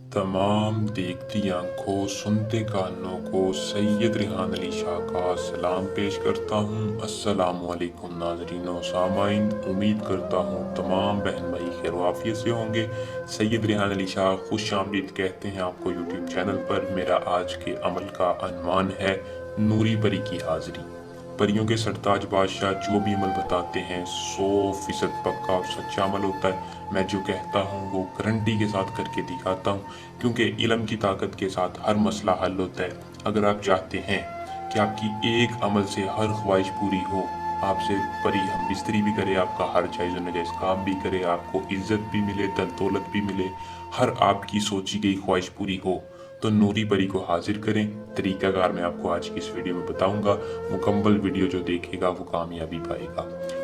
तमाम देखती आंखों सुनते कानों को सैयद रिहान अली शाह का सलाम पेश करता हूँ। अस्सलामुअलैकुम नाज़रीन व सामाइन, उम्मीद करता हूँ तमाम बहन भाई खैर वाफियत से होंगे। सैयद रिहान अली शाह खुश आमदीद कहते हैं आपको यूट्यूब चैनल पर। मेरा आज के अमल का अनवान है नूरी परी की हाज़िरी। परियों के सरताज बादशाह जो भी अमल बताते हैं 100% पक्का और सच्चा अमल होता है। मैं जो कहता हूँ वो गारंटी के साथ करके दिखाता हूँ, क्योंकि इल्म की ताकत के साथ हर मसला हल होता है। अगर आप चाहते हैं कि आपकी एक अमल से हर ख्वाहिश पूरी हो, आपसे परी हम बिस्तरी भी करे, आपका हर जायज़ व नाजायज़ काम भी करे, आपको इज्जत भी मिले, धन दौलत भी मिले, हर आपकी सोची गई ख्वाहिश पूरी हो, तो नूरी परी को हाजिर करें। तरीकाकार मैं आपको आज की इस वीडियो में बताऊंगा। मुकम्मल वीडियो जो देखेगा वो कामयाबी पाएगा।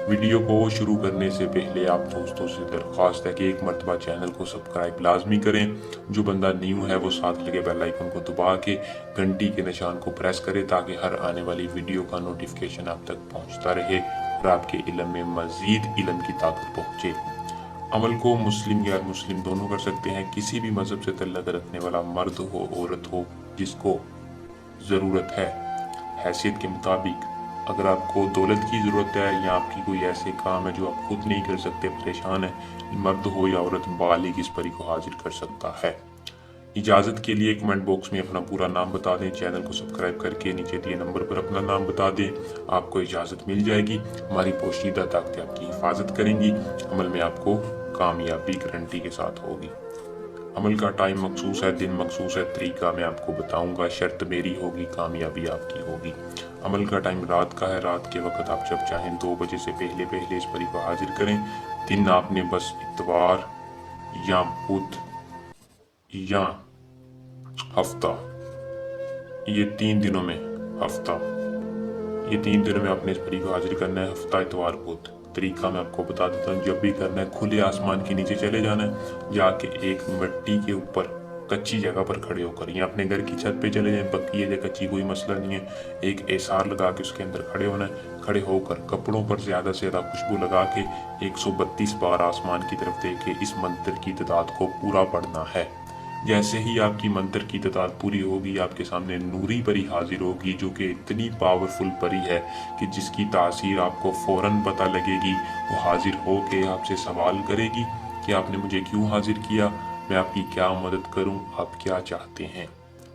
वीडियो को शुरू करने से पहले आप दोस्तों से दरख्वास्त है कि एक मरतबा चैनल को सब्सक्राइब लाजमी करें। जो बंदा न्यू है वो साथ लगे बेल आइकन को दबा के घंटी के निशान को प्रेस करे, ताकि हर आने वाली वीडियो का नोटिफिकेशन आप तक पहुंचता रहे और आपके इल्म में मजीद इल्म की ताकत पहुंचे। अमल को मुस्लिम गैर मुस्लिम दोनों कर सकते हैं। किसी भी मजहब से तल्लक रखने वाला मर्द हो औरत हो, जिसको ज़रूरत है हैसियत के मुताबिक, अगर आपको दौलत की ज़रूरत है या आपकी कोई ऐसे काम है जो आप खुद नहीं कर सकते, परेशान है, मर्द हो या औरत, बालिग इस परी को हाजिर कर सकता है। इजाज़त के लिए कमेंट बॉक्स में अपना पूरा नाम बता दें। चैनल को सब्सक्राइब करके नीचे दिए नंबर पर अपना नाम बता दें, आपको इजाज़त मिल जाएगी। हमारी पोशीदा ताकतें आपकी हिफाजत करेंगी। अमल में आपको कामयाबी गारंटी के साथ होगी। अमल का टाइम मखसूस है, दिन मखसूस है, तरीका मैं आपको बताऊंगा। शर्त मेरी होगी, कामयाबी आपकी होगी। अमल का टाइम रात का है। रात के वक्त आप जब चाहें 2 बजे से पहले पहले इस परी को हाजिर करें। दिन आपने बस इतवार या बुध या हफ्ता, ये 3 दिनों में, हफ्ता, ये 3 दिनों में आपने इस परी को हाजिर करना है। हफ्ता, इतवार, बुध। तरीका मैं आपको बता देता हूँ। जब भी करना है, खुले आसमान के नीचे चले जाना है, जाके एक मिट्टी के ऊपर कच्ची जगह पर खड़े होकर, या अपने घर की छत पे चले जाएं, पक्की है कच्ची कोई मसला नहीं है, एक एसार लगा के उसके अंदर खड़े होना है। खड़े होकर कपड़ों पर ज़्यादा से ज़्यादा खुशबू लगा के 132 बार आसमान की तरफ देख के इस मंत्र की तादाद को पूरा पढ़ना है। जैसे ही आपकी मंत्र की तादाद पूरी होगी, आपके सामने नूरी परी हाजिर होगी, जो कि इतनी पावरफुल परी है कि जिसकी तासीर आपको फ़ौरन पता लगेगी। वो हाजिर हो के आपसे सवाल करेगी कि आपने मुझे क्यों हाजिर किया, मैं आपकी क्या मदद करूं, आप क्या चाहते हैं।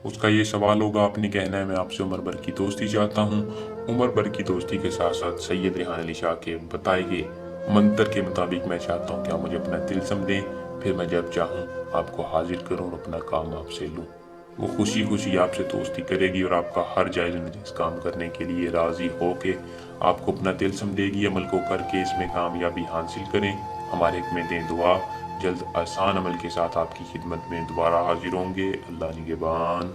उसका ये सवाल होगा, आपने कहना है मैं आपसे उम्र भर की दोस्ती चाहता हूँ। उम्र भर की दोस्ती के साथ साथ सैयद रिहान अली शाह के बताए गए मंत्र के मुताबिक मैं चाहता हूँ कि आप मुझे अपना तिल्सम दें, फिर मैं जब चाहूँ आपको हाजिर करूँ और अपना काम आपसे लूँ। वो खुशी खुशी आपसे दोस्ती करेगी और आपका हर जायज़ नाजायज़ काम करने के लिए राज़ी हो के आपको अपना तिल्सम देगी। अमल को करके इसमें कामयाबी हासिल करें। हमारे में दें दुआ। जल्द आसान अमल के साथ आपकी खिदमत में दोबारा हाजिर होंगे। अल्लाह निगहबान।